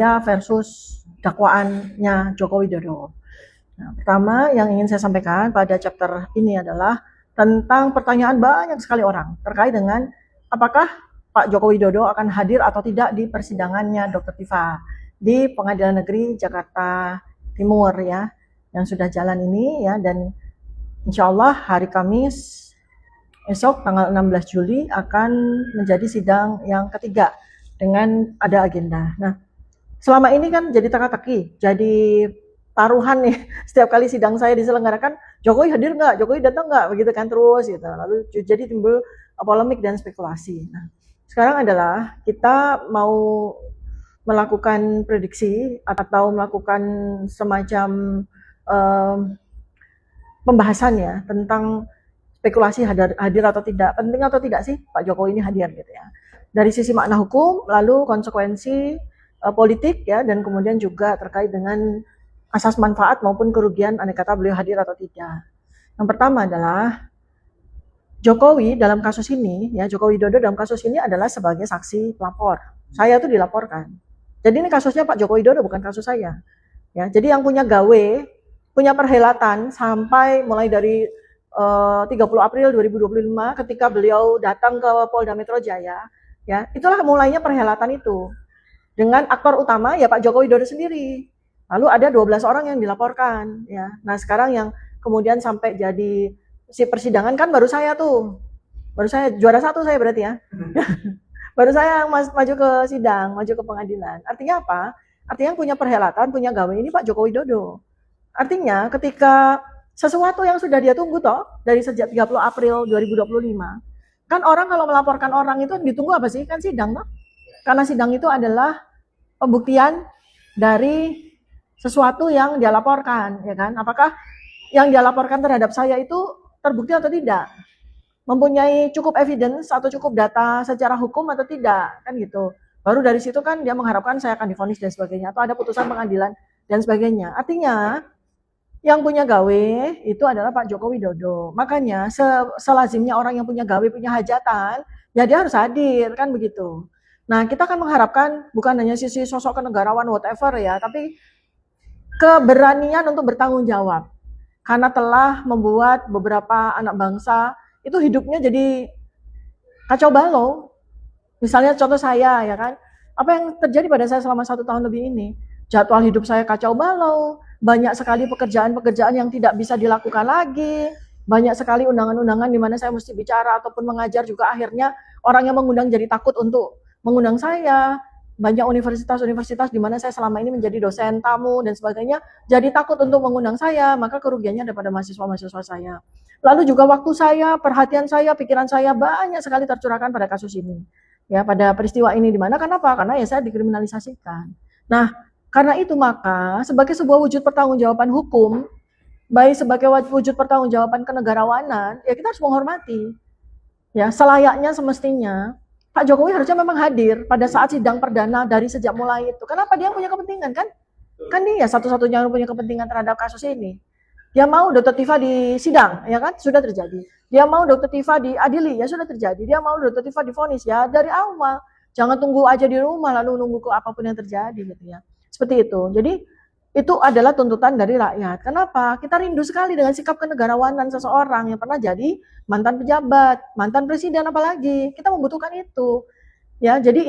saya versus dakwaannya Joko Widodo. Nah, pertama yang ingin saya sampaikan pada chapter ini adalah tentang pertanyaan banyak sekali orang terkait dengan apakah Pak Joko Widodo akan hadir atau tidak di persidangannya Dr. Tifa di Pengadilan Negeri Jakarta Timur ya, yang sudah jalan ini ya, dan insya Allah hari Kamis esok tanggal 16 Juli akan menjadi sidang yang ketiga dengan ada agenda. Nah, selama ini kan jadi teka-teki, jadi taruhan nih, setiap kali sidang saya diselenggarakan, Jokowi hadir nggak, Jokowi datang nggak, begitu kan terus gitu. Lalu jadi timbul polemik dan spekulasi. Nah, sekarang adalah kita mau melakukan prediksi atau melakukan semacam pembahasan ya tentang spekulasi hadir atau tidak, penting atau tidak sih Pak Jokowi ini hadir gitu ya. Dari sisi makna hukum, lalu konsekuensi politik ya, dan kemudian juga terkait dengan asas manfaat maupun kerugian andai kata beliau hadir atau tidak. Yang pertama adalah Jokowi dalam kasus ini ya, Joko Widodo dalam kasus ini adalah sebagai saksi pelapor. Saya tuh dilaporkan. Jadi ini kasusnya Pak Joko Widodo, bukan kasus saya. Ya, jadi yang punya gawe, punya perhelatan sampai mulai dari 30 April 2025 ketika beliau datang ke Polda Metro Jaya, ya, itulah mulainya perhelatan itu. Dengan aktor utama ya Pak Joko Widodo sendiri. Lalu ada 12 orang yang dilaporkan, ya. Nah, sekarang yang kemudian sampai jadi si persidangan kan baru saya tuh. Baru saya juara satu saya berarti ya. Baru saya yang maju ke sidang, maju ke pengadilan. Artinya apa? Artinya punya perhelatan, punya gawe ini Pak Joko Widodo. Artinya ketika sesuatu yang sudah dia tunggu toh dari sejak 30 April 2025. Kan orang kalau melaporkan orang itu ditunggu apa sih? Kan sidang toh. Karena sidang itu adalah pembuktian dari sesuatu yang dia laporkan, ya kan? Apakah yang dia laporkan terhadap saya itu terbukti atau tidak? Mempunyai cukup evidence atau cukup data secara hukum atau tidak? Kan gitu. Baru dari situ kan dia mengharapkan saya akan divonis dan sebagainya, atau ada putusan pengadilan dan sebagainya. Artinya yang punya gawe itu adalah Pak Joko Widodo. Makanya selazimnya orang yang punya gawe, punya hajatan, ya dia harus hadir, kan begitu. Nah, kita kan mengharapkan bukan hanya sisi sosok kenegarawan whatever ya, tapi keberanian untuk bertanggung jawab. Karena telah membuat beberapa anak bangsa itu hidupnya jadi kacau balau. Misalnya contoh saya ya kan, apa yang terjadi pada saya selama 1 tahun lebih ini? Jadwal hidup saya kacau balau, banyak sekali pekerjaan-pekerjaan yang tidak bisa dilakukan lagi, banyak sekali undangan-undangan di mana saya mesti bicara ataupun mengajar juga akhirnya orang yang mengundang jadi takut untuk mengundang saya. Banyak universitas-universitas di mana saya selama ini menjadi dosen tamu dan sebagainya jadi takut untuk mengundang saya, maka kerugiannya daripada mahasiswa-mahasiswa saya. Lalu juga waktu saya, perhatian saya, pikiran saya banyak sekali tercurahkan pada kasus ini. Ya, pada peristiwa ini di mana kenapa? Karena ya saya dikriminalisasikan. Nah, karena itu maka sebagai sebuah wujud pertanggungjawaban hukum, baik sebagai wujud pertanggungjawaban kenegarawanan, ya kita harus menghormati. Ya, selayaknya semestinya Pak Jokowi harusnya memang hadir pada saat sidang perdana dari sejak mulai itu. Kenapa? Dia punya kepentingan kan? Kan dia satu-satunya yang punya kepentingan terhadap kasus ini. Dia mau Dr. Tifa di sidang, ya kan? Sudah terjadi. Dia mau Dr. Tifa diadili, ya sudah terjadi. Dia mau Dr. Tifa divonis, ya dari awal. Jangan tunggu aja di rumah lalu nunggu ke apapun yang terjadi gitu ya. Seperti itu. Jadi itu adalah tuntutan dari rakyat. Kenapa? Kita rindu sekali dengan sikap kenegarawanan seseorang yang pernah jadi mantan pejabat, mantan presiden apalagi. Kita membutuhkan itu. Ya, jadi